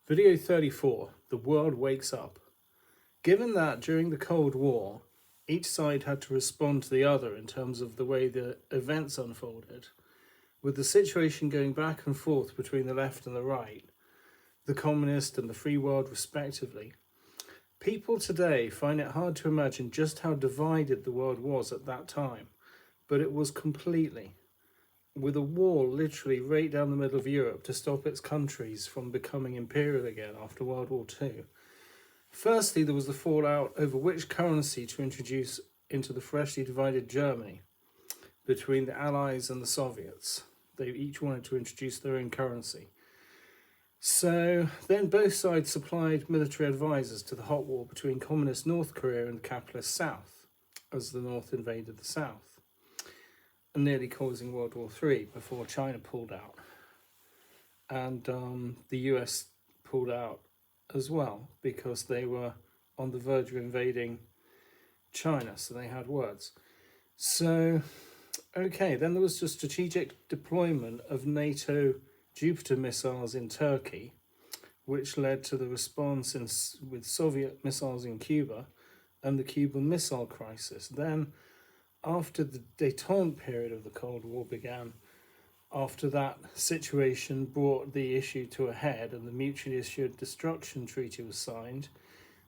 Video 34, The World Wakes Up. Given that during the Cold War, each side had to respond to the other in terms of the way the events unfolded, with the situation going back and forth between the left and the right, the communist and the free world respectively, people today find it hard to imagine just how divided the world was at that time, but it was completely, with a wall literally right down the middle of Europe to stop its countries from becoming imperial again after World War II. Firstly, there was the fallout over which currency to introduce into the freshly divided Germany between the Allies and the Soviets. They each wanted to introduce their own currency. So then both sides supplied military advisors to the hot war between communist North Korea and the capitalist South, as the North invaded the South, and nearly causing World War III before China pulled out. And the US pulled out as well because they were on the verge of invading China, so they had words. So, okay, then there was the strategic deployment of NATO Jupiter missiles in Turkey, which led to the response with Soviet missiles in Cuba and the Cuban Missile Crisis. Then, after the détente period of the Cold War began, after that situation brought the issue to a head and the Mutually Assured Destruction Treaty was signed,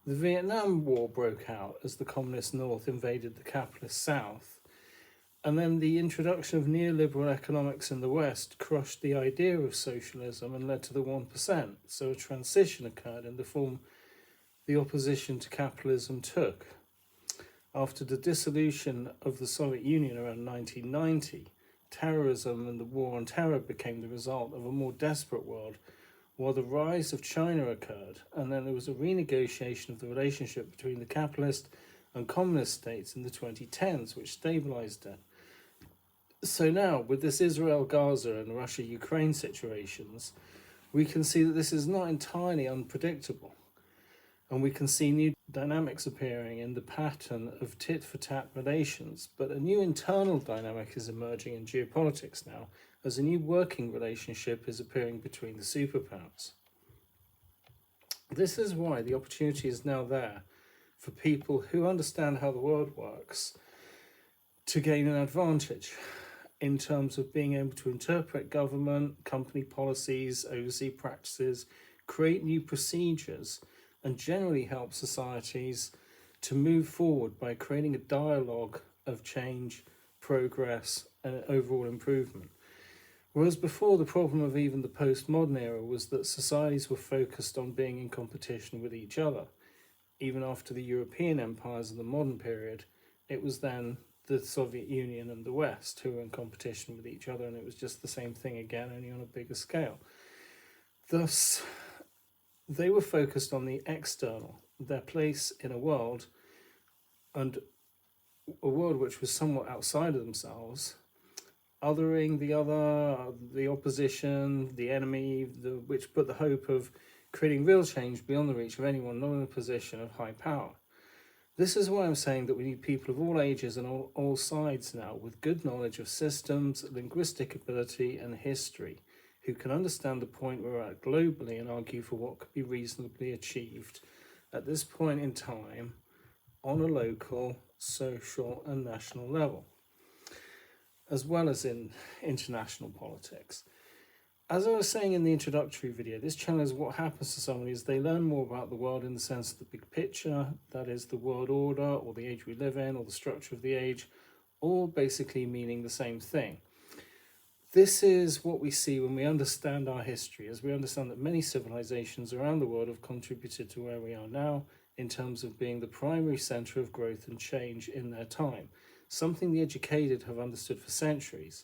the Vietnam War broke out as the communist North invaded the capitalist South, and then the introduction of neoliberal economics in the West crushed the idea of socialism and led to the 1%, so a transition occurred in the form the opposition to capitalism took. After the dissolution of the Soviet Union around 1990, terrorism and the war on terror became the result of a more desperate world, while the rise of China occurred, and then there was a renegotiation of the relationship between the capitalist and communist states in the 2010s, which stabilized it. So now, with this Israel-Gaza and Russia-Ukraine situations, we can see that this is not entirely unpredictable. And we can see new dynamics appearing in the pattern of tit-for-tat relations, but a new internal dynamic is emerging in geopolitics now, as a new working relationship is appearing between the superpowers. This is why the opportunity is now there for people who understand how the world works to gain an advantage in terms of being able to interpret government, company policies, oversee practices, create new procedures, and generally help societies to move forward by creating a dialogue of change, progress, and overall improvement. Whereas before, the problem of even the postmodern era was that societies were focused on being in competition with each other. Even after the European empires of the modern period, it was then the Soviet Union and the West who were in competition with each other, and it was just the same thing again, only on a bigger scale. Thus, they were focused on the external, their place in a world, and a world which was somewhat outside of themselves, othering the other, the opposition, the enemy, which put the hope of creating real change beyond the reach of anyone not in a position of high power. This is why I'm saying that we need people of all ages and all sides now with good knowledge of systems, linguistic ability and history, who can understand the point we're at globally and argue for what could be reasonably achieved at this point in time on a local, social and national level, as well as in international politics. As I was saying in the introductory video, this channel is what happens to somebody as they learn more about the world in the sense of the big picture, that is the world order or the age we live in or the structure of the age, all basically meaning the same thing. This is what we see when we understand our history, as we understand that many civilizations around the world have contributed to where we are now in terms of being the primary center of growth and change in their time, something the educated have understood for centuries.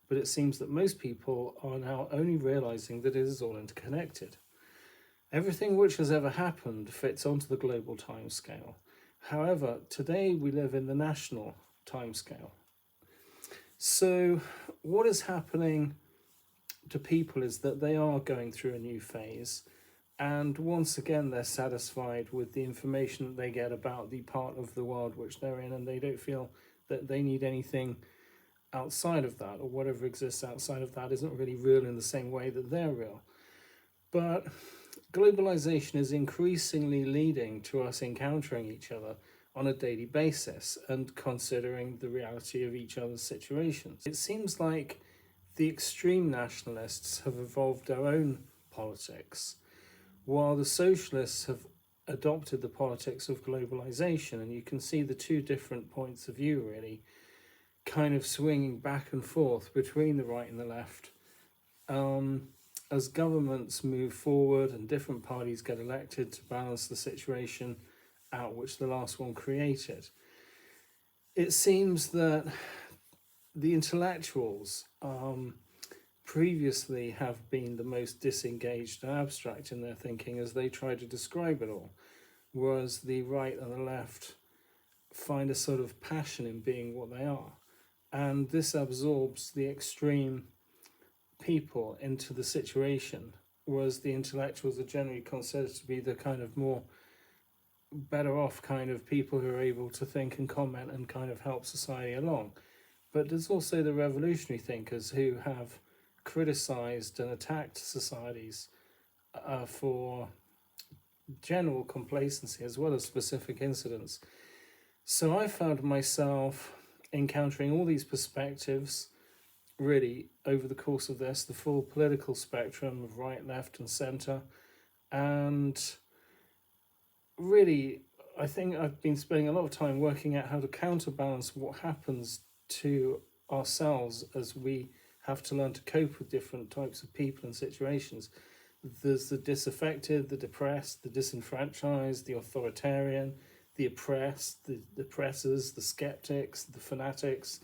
But it seems that most people are now only realizing that it is all interconnected. Everything which has ever happened fits onto the global timescale. However, today we live in the national timescale. So what is happening to people is that they are going through a new phase, and once again they're satisfied with the information that they get about the part of the world which they're in, and they don't feel that they need anything outside of that, or whatever exists outside of that isn't really real in the same way that they're real. But globalization is increasingly leading to us encountering each other on a daily basis and considering the reality of each other's situations. It seems like the extreme nationalists have evolved their own politics, while the socialists have adopted the politics of globalization. And you can see the two different points of view really kind of swinging back and forth between the right and the left as governments move forward and different parties get elected to balance the situation out which the last one created. It seems that the intellectuals previously have been the most disengaged and abstract in their thinking as they try to describe it all, whereas the right and the left find a sort of passion in being what they are. And this absorbs the extreme people into the situation, whereas the intellectuals are generally considered to be the kind of more better off kind of people who are able to think and comment and kind of help society along. But there's also the revolutionary thinkers who have criticized and attacked societies for general complacency as well as specific incidents. So I found myself encountering all these perspectives really over the course of this, the full political spectrum of right, left and centre. And really, I think I've been spending a lot of time working out how to counterbalance what happens to ourselves as we have to learn to cope with different types of people and situations. There's the disaffected, the depressed, the disenfranchised, the authoritarian, the oppressed, the oppressors, the skeptics, the fanatics,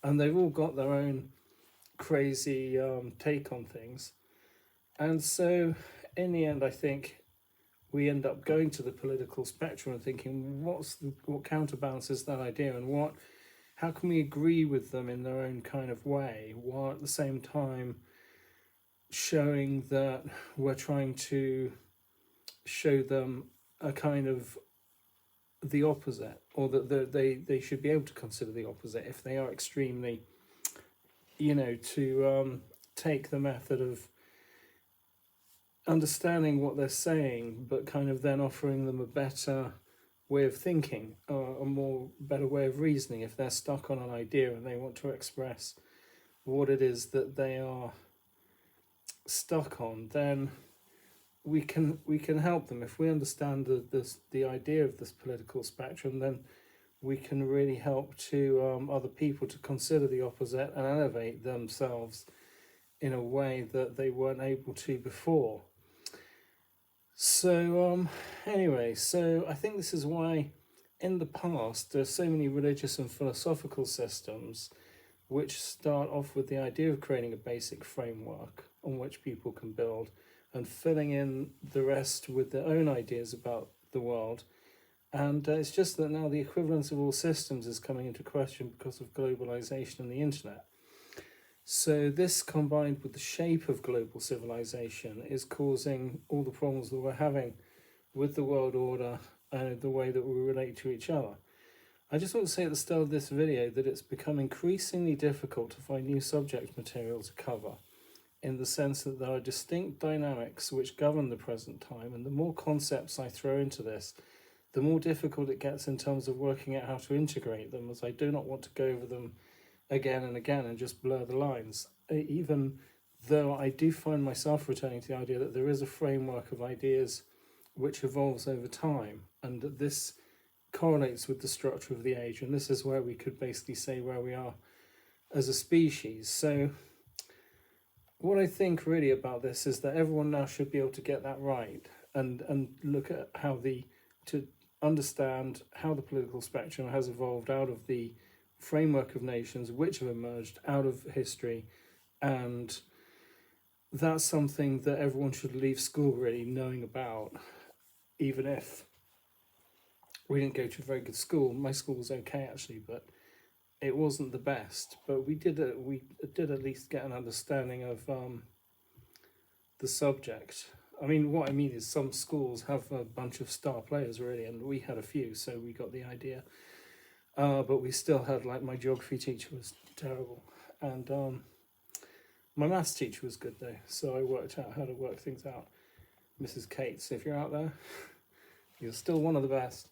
and they've all got their own crazy take on things. And so in the end, I think we end up going to the political spectrum and thinking, what counterbalances that idea, and how can we agree with them in their own kind of way, while at the same time showing that we're trying to show them a kind of the opposite, or that they should be able to consider the opposite if they are extremely, to take the method of understanding what they're saying, but kind of then offering them a better way of thinking, or a more better way of reasoning. If they're stuck on an idea and they want to express what it is that they are stuck on, then we can help them. If we understand the idea of this political spectrum, then we can really help to other people to consider the opposite and elevate themselves in a way that they weren't able to before. So anyway, so I think this is why in the past there's so many religious and philosophical systems which start off with the idea of creating a basic framework on which people can build and filling in the rest with their own ideas about the world. And it's just that now the equivalence of all systems is coming into question because of globalization and the internet. So this, combined with the shape of global civilization, is causing all the problems that we're having with the world order and the way that we relate to each other. I just want to say at the start of this video that it's become increasingly difficult to find new subject material to cover, in the sense that there are distinct dynamics which govern the present time, and the more concepts I throw into this, the more difficult it gets in terms of working out how to integrate them, as I do not want to go over them again and again and just blur the lines, even though I do find myself returning to the idea that there is a framework of ideas which evolves over time, and that this correlates with the structure of the age, and this is where we could basically say where we are as a species. So what I think really about this is that everyone now should be able to get that right, and look at how to understand how the political spectrum has evolved out of the framework of nations which have emerged out of history. And that's something that everyone should leave school really knowing about, even if we didn't go to a very good school. My school was okay actually, but it wasn't the best. But we did at least get an understanding of the subject. I mean, what I mean is some schools have a bunch of star players really, and we had a few, so we got the idea. But we still had, like, my geography teacher was terrible, and my maths teacher was good though, so I worked out how to work things out. Mrs. Cates, if you're out there, you're still one of the best.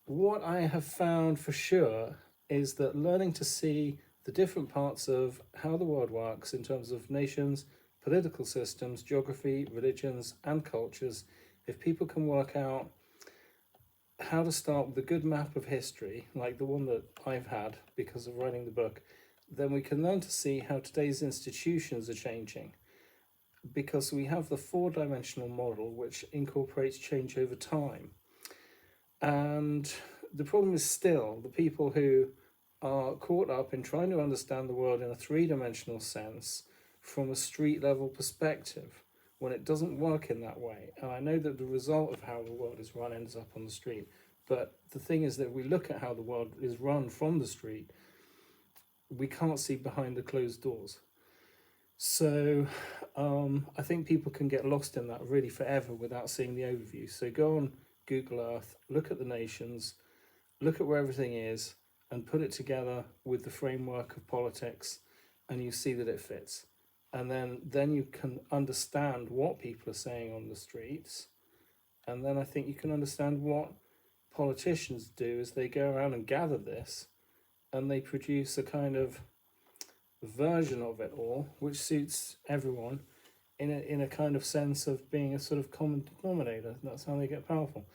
What I have found for sure is that learning to see the different parts of how the world works in terms of nations, political systems, geography, religions, and cultures, if people can work out how to start with a good map of history, like the one that I've had because of writing the book, then we can learn to see how today's institutions are changing. Because we have the four-dimensional model, which incorporates change over time. And the problem is still the people who are caught up in trying to understand the world in a three-dimensional sense from a street-level perspective, when it doesn't work in that way. And I know that the result of how the world is run ends up on the street. But the thing is that if we look at how the world is run from the street, we can't see behind the closed doors. So I think people can get lost in that really forever without seeing the overview. So go on Google Earth, look at the nations, look at where everything is, and put it together with the framework of politics, and you see that it fits. And then you can understand what people are saying on the streets. And then I think you can understand what politicians do as they go around and gather this, and they produce a kind of version of it all, which suits everyone in a kind of sense of being a sort of common denominator. That's how they get powerful.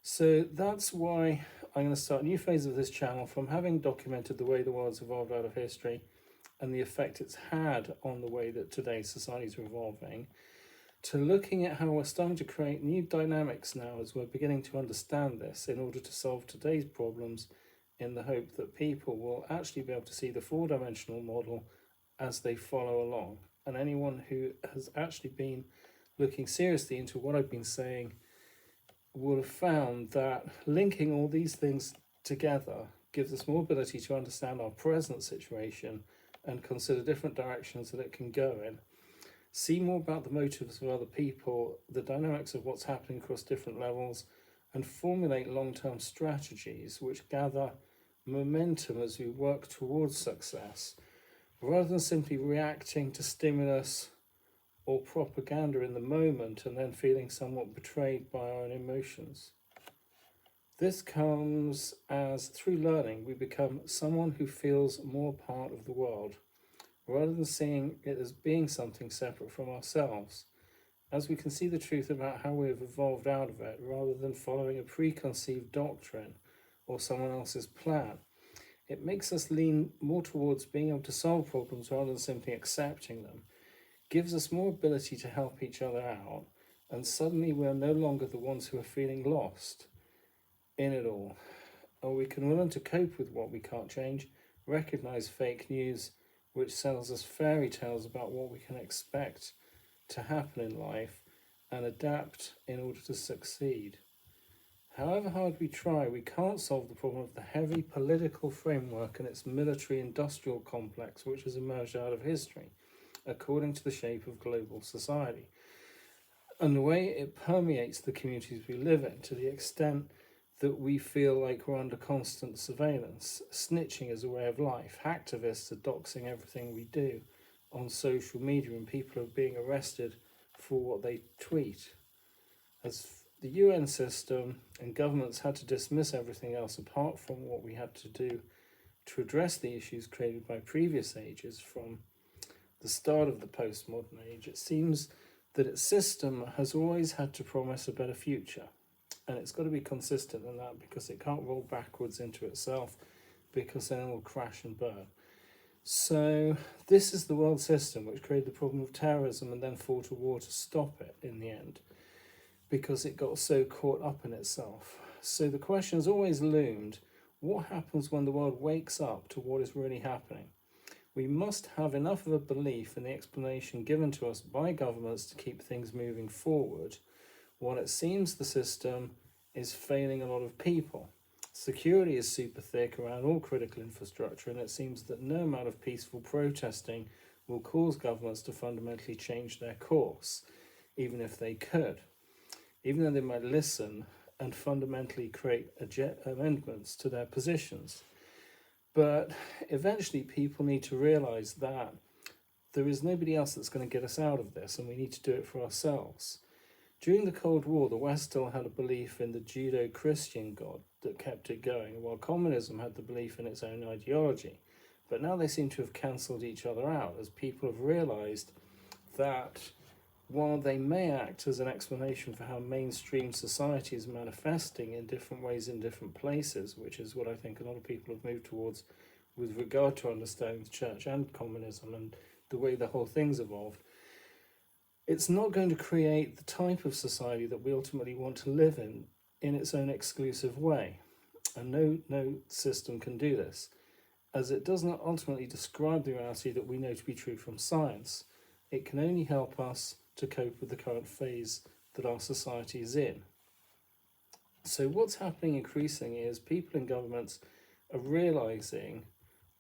So that's why I'm going to start a new phase of this channel, from having documented the way the world's evolved out of history and the effect it's had on the way that today's societies are evolving, to looking at how we're starting to create new dynamics now as we're beginning to understand this in order to solve today's problems, in the hope that people will actually be able to see the four-dimensional model as they follow along. And anyone who has actually been looking seriously into what I've been saying will have found that linking all these things together gives us more ability to understand our present situation and consider different directions that it can go in, see more about the motives of other people, the dynamics of what's happening across different levels, and formulate long-term strategies which gather momentum as we work towards success, rather than simply reacting to stimulus or propaganda in the moment and then feeling somewhat betrayed by our own emotions. This comes as, through learning, we become someone who feels more part of the world, rather than seeing it as being something separate from ourselves, as we can see the truth about how we have evolved out of it, rather than following a preconceived doctrine or someone else's plan. It makes us lean more towards being able to solve problems rather than simply accepting them, gives us more ability to help each other out, and suddenly we're no longer the ones who are feeling lost in it all. Or we can learn to cope with what we can't change, recognize fake news which sells us fairy tales about what we can expect to happen in life, and adapt in order to succeed. However hard we try, we can't solve the problem of the heavy political framework and its military-industrial complex which has emerged out of history, according to the shape of global society, and the way it permeates the communities we live in, to the extent that we feel like we're under constant surveillance. Snitching is a way of life. Hacktivists are doxing everything we do on social media, and people are being arrested for what they tweet. As the UN system and governments had to dismiss everything else apart from what we had to do to address the issues created by previous ages from the start of the postmodern age, it seems that its system has always had to promise a better future. And it's got to be consistent in that, because it can't roll backwards into itself, because then it will crash and burn. So this is the world system which created the problem of terrorism and then fought a war to stop it in the end, because it got so caught up in itself. So the question has always loomed, what happens when the world wakes up to what is really happening? We must have enough of a belief in the explanation given to us by governments to keep things moving forward, while it seems the system is failing a lot of people. Security is super thick around all critical infrastructure, and it seems that no amount of peaceful protesting will cause governments to fundamentally change their course, even if they could. Even though they might listen and fundamentally create amendments to their positions. But eventually people need to realise that there is nobody else that's going to get us out of this, and we need to do it for ourselves. During the Cold War, the West still had a belief in the Judeo-Christian God that kept it going, while communism had the belief in its own ideology. But now they seem to have cancelled each other out, as people have realised that while they may act as an explanation for how mainstream society is manifesting in different ways in different places, which is what I think a lot of people have moved towards with regard to understanding the church and communism and the way the whole thing's evolved, it's not going to create the type of society that we ultimately want to live in its own exclusive way. And no system can do this, as it does not ultimately describe the reality that we know to be true from science. It can only help us to cope with the current phase that our society is in. So what's happening increasingly is people in governments are realising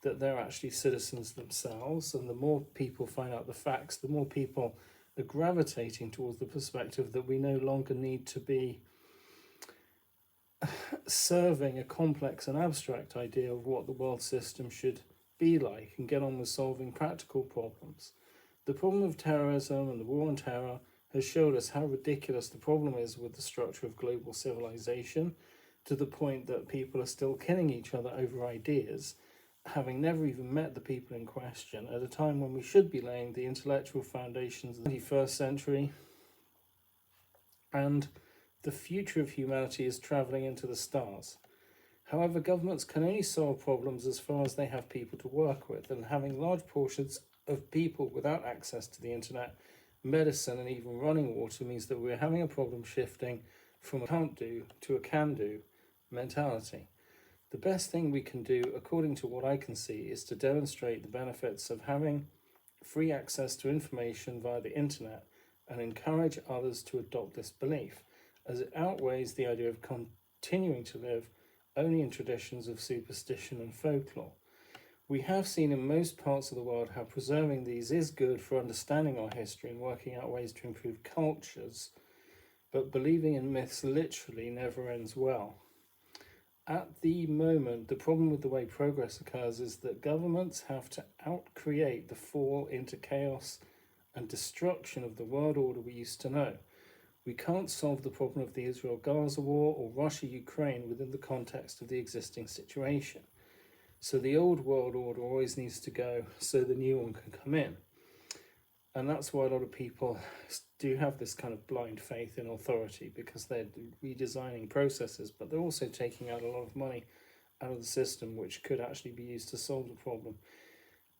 that they're actually citizens themselves, and the more people find out the facts, the more people are gravitating towards the perspective that we no longer need to be serving a complex and abstract idea of what the world system should be like and get on with solving practical problems. The problem of terrorism and the war on terror has showed us how ridiculous the problem is with the structure of global civilization, to the point that people are still killing each other over ideas, having never even met the people in question, at a time when we should be laying the intellectual foundations of the 21st century, and the future of humanity is travelling into the stars. However, governments can only solve problems as far as they have people to work with, and having large portions of people without access to the internet, medicine, and even running water means that we're having a problem shifting from a can't do to a can do mentality. The best thing we can do, according to what I can see, is to demonstrate the benefits of having free access to information via the internet and encourage others to adopt this belief, as it outweighs the idea of continuing to live only in traditions of superstition and folklore. We have seen in most parts of the world how preserving these is good for understanding our history and working out ways to improve cultures, but believing in myths literally never ends well. At the moment, the problem with the way progress occurs is that governments have to out-create the fall into chaos and destruction of the world order we used to know. We can't solve the problem of the Israel-Gaza war or Russia-Ukraine within the context of the existing situation. So the old world order always needs to go so the new one can come in. And that's why a lot of people do have this kind of blind faith in authority, because they're redesigning processes, but they're also taking out a lot of money out of the system, which could actually be used to solve the problem.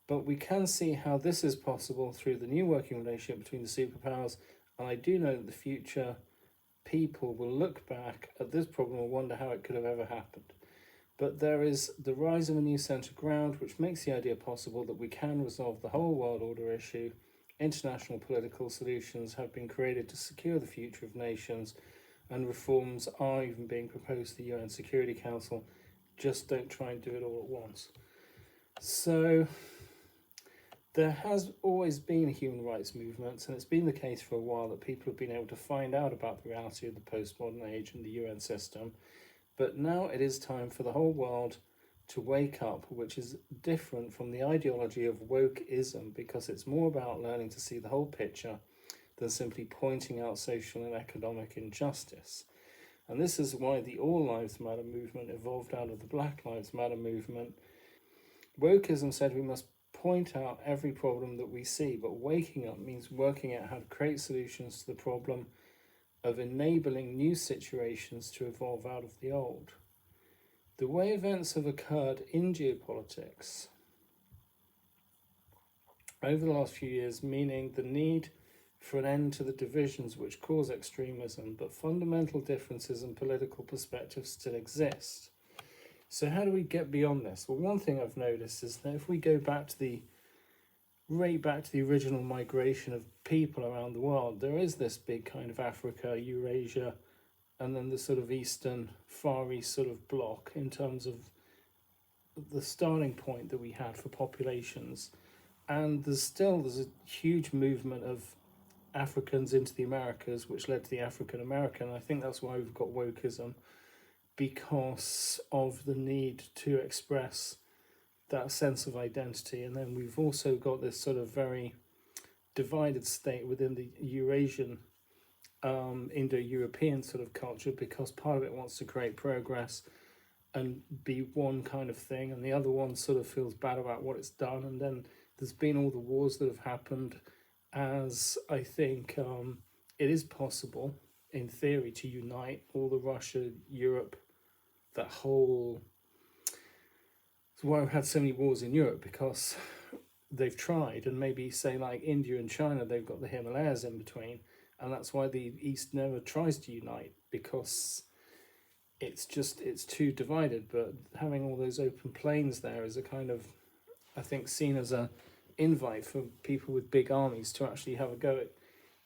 But we can see how this is possible through the new working relationship between the superpowers, and I do know that the future people will look back at this problem and wonder how it could have ever happened. But there is the rise of a new centre ground, which makes the idea possible that we can resolve the whole world order issue. International political solutions have been created to secure the future of nations, and reforms are even being proposed to the UN Security Council. Just don't try and do it all at once. So there has always been human rights movements, and it's been the case for a while that people have been able to find out about the reality of the postmodern age and the UN system. But now it is time for the whole world to wake up, which is different from the ideology of wokeism, because it's more about learning to see the whole picture than simply pointing out social and economic injustice. And this is why the All Lives Matter movement evolved out of the Black Lives Matter movement. Wokeism said we must point out every problem that we see, but waking up means working out how to create solutions to the problem of enabling new situations to evolve out of the old. The way events have occurred in geopolitics over the last few years, meaning the need for an end to the divisions which cause extremism, but fundamental differences in political perspectives still exist. So how do we get beyond this? Well, one thing I've noticed is that if we go back to the original migration of people around the world, there is this big kind of Africa, Eurasia, and then the sort of Eastern, Far East sort of block in terms of the starting point that we had for populations. And there's a huge movement of Africans into the Americas, which led to the African American. I think that's why we've got wokeism, because of the need to express that sense of identity. And then we've also got this sort of very divided state within the Eurasian Indo-European sort of culture, because part of it wants to create progress and be one kind of thing, and the other one sort of feels bad about what it's done. And then there's been all the wars that have happened, as I think it is possible in theory to unite all the Russia, Europe, that whole. That's why we've had so many wars in Europe, because they've tried, and maybe say like India and China, they've got the Himalayas in between, and that's why the East never tries to unite, because it's too divided. But having all those open plains there is a kind of, I think, seen as a invite for people with big armies to actually have a go at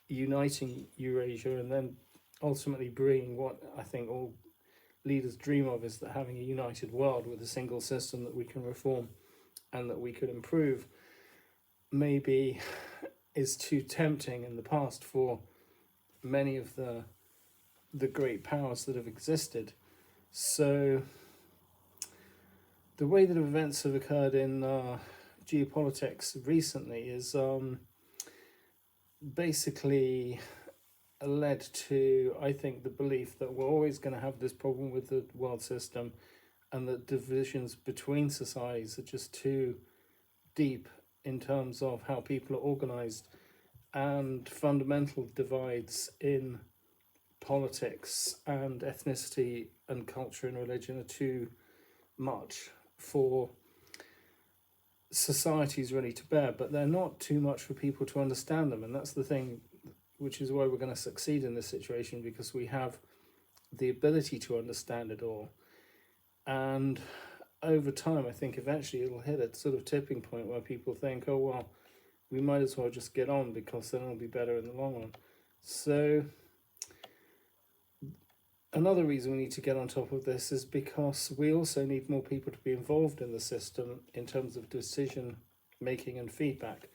uniting Eurasia, and then ultimately bringing what I think all leaders dream of, is that having a united world with a single system that we can reform and that we could improve, maybe is too tempting in the past for many of the great powers that have existed. So the way that events have occurred in geopolitics recently is basically led to, I think, the belief that we're always going to have this problem with the world system, and that divisions between societies are just too deep in terms of how people are organized, and fundamental divides in politics and ethnicity and culture and religion are too much for societies really to bear, but they're not too much for people to understand them. And that's the thing, which is why we're going to succeed in this situation, because we have the ability to understand it all. And over time, I think eventually it'll hit a sort of tipping point where people think, oh, well, we might as well just get on, because then it'll be better in the long run. So another reason we need to get on top of this is because we also need more people to be involved in the system in terms of decision making and feedback,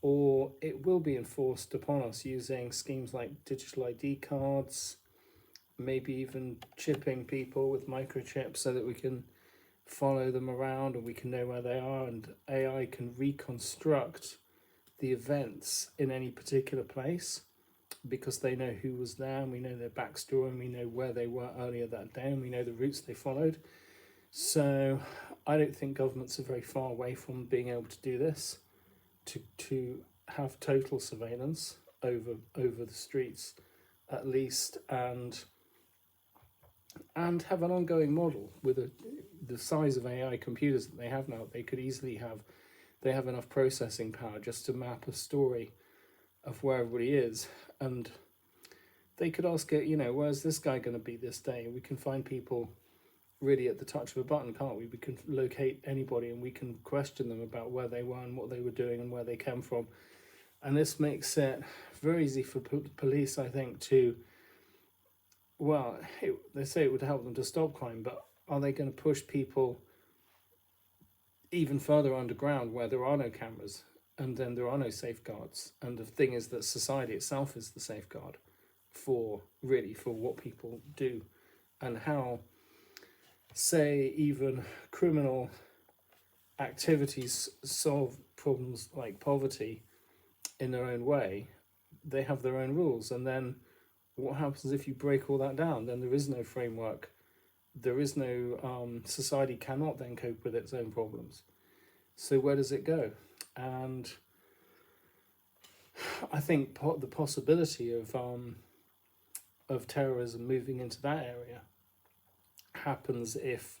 or it will be enforced upon us using schemes like digital ID cards, maybe even chipping people with microchips so that we can follow them around and we can know where they are, and AI can reconstruct the events in any particular place, because they know who was there, and we know their backstory, and we know where they were earlier that day, and we know the routes they followed. So I don't think governments are very far away from being able to do this, to have total surveillance over the streets at least, and have an ongoing model with the size of AI computers that they have now. They have enough processing power just to map a story of where everybody is, and they could ask it, where's this guy going to be this day? We can find people really at the touch of a button, can't we? We can locate anybody, and we can question them about where they were and what they were doing and where they came from. And this makes it very easy for police, I think, to, well, they say it would help them to stop crime, but are they going to push people even further underground where there are no cameras, and then there are no safeguards? And the thing is that society itself is the safeguard for what people do, and how, say, even criminal activities solve problems like poverty in their own way. They have their own rules, and then what happens if you break all that down? Then there is no framework, there is no society cannot then cope with its own problems. So where does it go? And I think the possibility of terrorism moving into that area happens if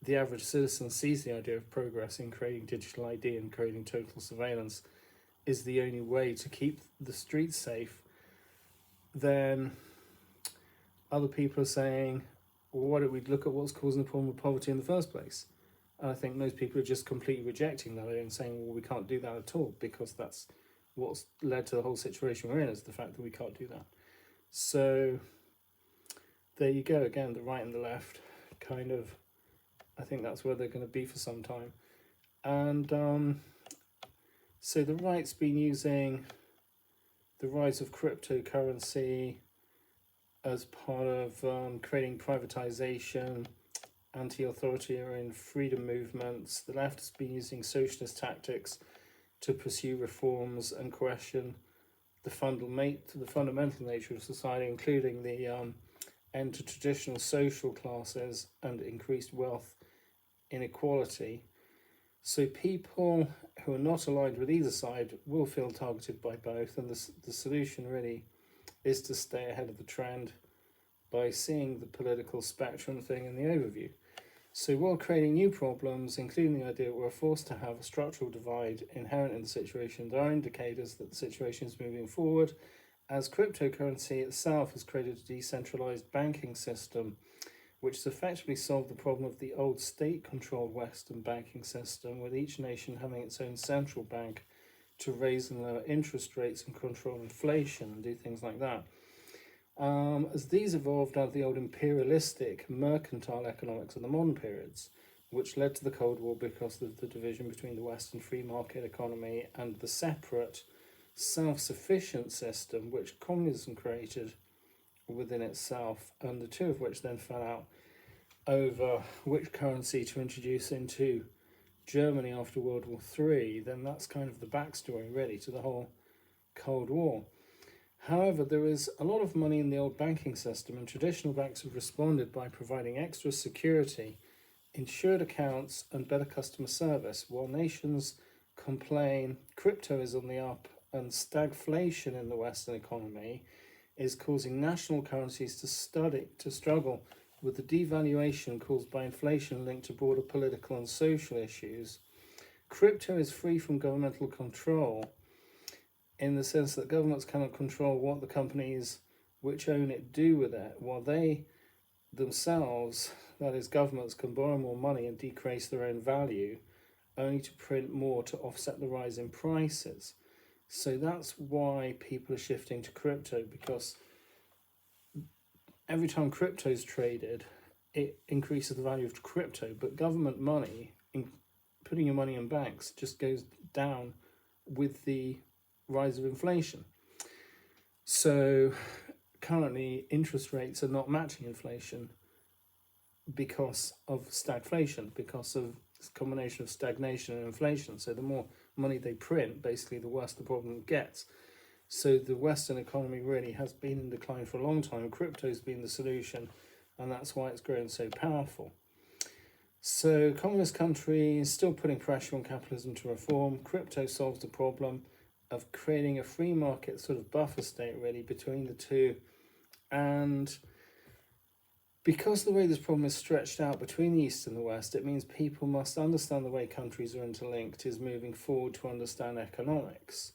the average citizen sees the idea of progress in creating digital ID and creating total surveillance is the only way to keep the streets safe. Then other people are saying, well, why don't we look at what's causing the problem of poverty in the first place? And I think most people are just completely rejecting that and saying, well, we can't do that at all, because that's what's led to the whole situation we're in, is the fact that we can't do that. So there you go again, the right and the left kind of, I think that's where they're going to be for some time. And so the right's been using the rise of cryptocurrency as part of creating privatization, anti-authoritarian freedom movements. The left has been using socialist tactics to pursue reforms and question the fundamental nature of society, including the end to traditional social classes and increased wealth inequality. So people who are not aligned with either side will feel targeted by both, and the solution really is to stay ahead of the trend by seeing the political spectrum thing in the overview. So while creating new problems, including the idea that we're forced to have a structural divide inherent in the situation, there are indicators that the situation is moving forward, as cryptocurrency itself has created a decentralized banking system which has effectively solved the problem of the old state-controlled Western banking system, with each nation having its own central bank to raise and lower interest rates and control inflation and do things like that. As these evolved out of the old imperialistic mercantile economics of the modern periods, which led to the Cold War because of the division between the Western free market economy and the separate self-sufficient system which communism created within itself, and the two of which then fell out over which currency to introduce into Germany after World War III. Then that's kind of the backstory really to the whole Cold War. However, there is a lot of money in the old banking system, and traditional banks have responded by providing extra security, insured accounts, and better customer service. While nations complain crypto is on the up and stagflation in the Western economy is causing national currencies to struggle with the devaluation caused by inflation linked to broader political and social issues. Crypto is free from governmental control in the sense that governments cannot control what the companies which own it do with it, while they themselves, that is governments, can borrow more money and decrease their own value only to print more to offset the rise in prices. So that's why people are shifting to crypto, because every time crypto is traded, it increases the value of crypto, but government money, putting your money in banks, just goes down with the rise of inflation. So currently interest rates are not matching inflation because of stagflation, because of this combination of stagnation and inflation. So the more money they print, basically the worse the problem gets. So the Western economy really has been in decline for a long time. Crypto's been the solution, and that's why it's grown so powerful. So communist countries still putting pressure on capitalism to reform. Crypto solves the problem of creating a free market sort of buffer state really between the two. And because the way this problem is stretched out between the East and the West, it means people must understand the way countries are interlinked is moving forward to understand economics.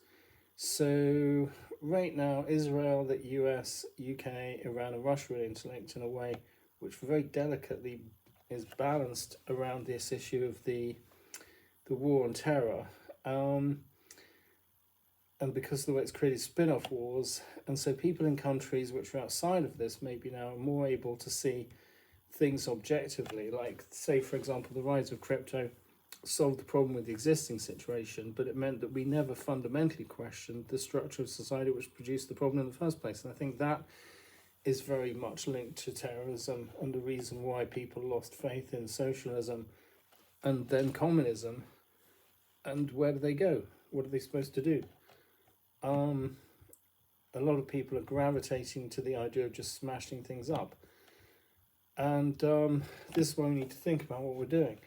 So right now, Israel, the US, UK, Iran and Russia are interlinked in a way which very delicately is balanced around this issue of the war on terror. And because of the way it's created spin-off wars, and so people in countries which are outside of this maybe now are more able to see things objectively, like say for example the rise of crypto solved the problem with the existing situation, but it meant that we never fundamentally questioned the structure of society which produced the problem in the first place. And I think that is very much linked to terrorism and the reason why people lost faith in socialism and then communism. And where do they go? What are they supposed to do? A lot of people are gravitating to the idea of just smashing things up. And this is why we need to think about what we're doing.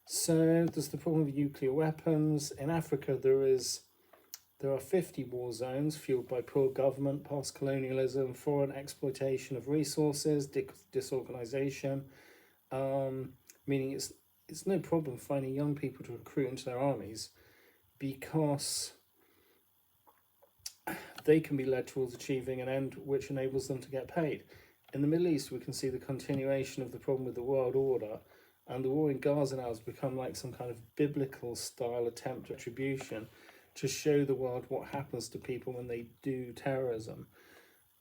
So there's the problem of nuclear weapons. In Africa, there are 50 war zones fueled by poor government, past colonialism, foreign exploitation of resources, disorganization, meaning it's no problem finding young people to recruit into their armies because they can be led towards achieving an end which enables them to get paid. In the Middle East, we can see the continuation of the problem with the world order, and the war in Gaza now has become like some kind of biblical style attempt at retribution to show the world what happens to people when they do terrorism.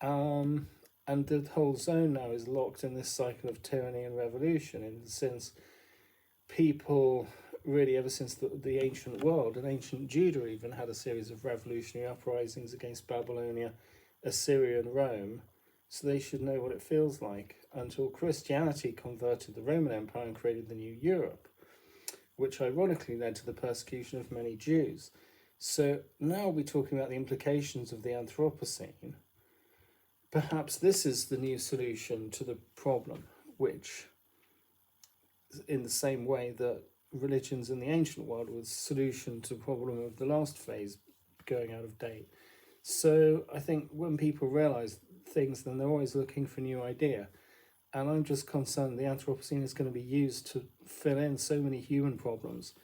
And the whole zone now is locked in this cycle of tyranny and revolution, in the sense people really ever since the ancient world, and ancient Judah even had a series of revolutionary uprisings against Babylonia, Assyria and Rome, so they should know what it feels like, until Christianity converted the Roman Empire and created the new Europe, which ironically led to the persecution of many Jews. So now we're talking about the implications of the Anthropocene. Perhaps this is the new solution to the problem, which, in the same way that religions in the ancient world was solution to the problem of the last phase going out of date. So I think when people realize things, then they're always looking for a new idea. And I'm just concerned the Anthropocene is going to be used to fill in so many human problems,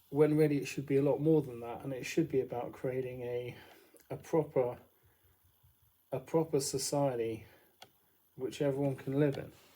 when really it should be a lot more than that, and it should be about creating a proper society which everyone can live in.